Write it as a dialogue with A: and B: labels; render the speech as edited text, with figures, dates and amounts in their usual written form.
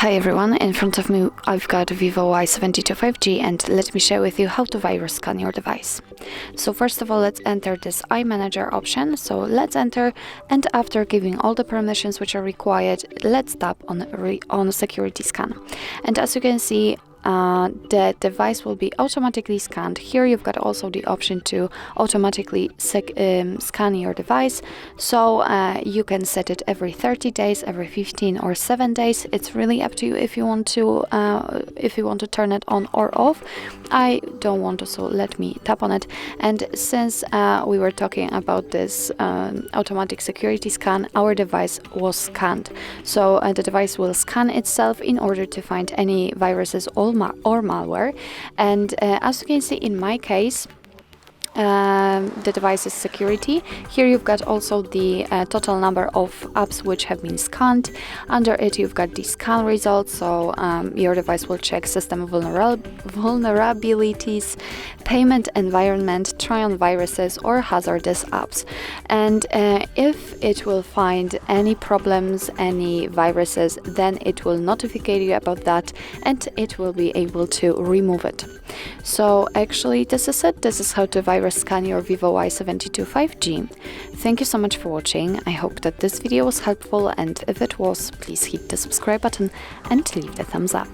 A: Hi everyone, in front of me I've got Vivo Y72 5G and let me share with you how to virus scan your device. So first of all, let's enter this iManager option. So let's enter, and after giving all the permissions which are required, let's tap on security scan. And as you can see, the device will be automatically scanned. Here you've got also the option to automatically scan your device, so you can set it every 30 days, every 15 or 7 days. It's really up to you if you want to turn it on or off. I don't want to, so let me tap on it. And since we were talking about this automatic security scan, our device was scanned, so the device will scan itself in order to find any viruses or malware. And as you can see in my case, the device's security. Here you've got also the total number of apps which have been scanned. Under it you've got the scan results, so your device will check system vulnerabilities, payment environment, try on viruses or hazardous apps. And if it will find any problems, any viruses, then it will notify you about that and it will be able to remove it. So actually this is it. This is how to virus scan your Vivo Y72 5G. Thank you so much for watching. I hope that this video was helpful, and if it was, please hit the subscribe button and leave the thumbs up.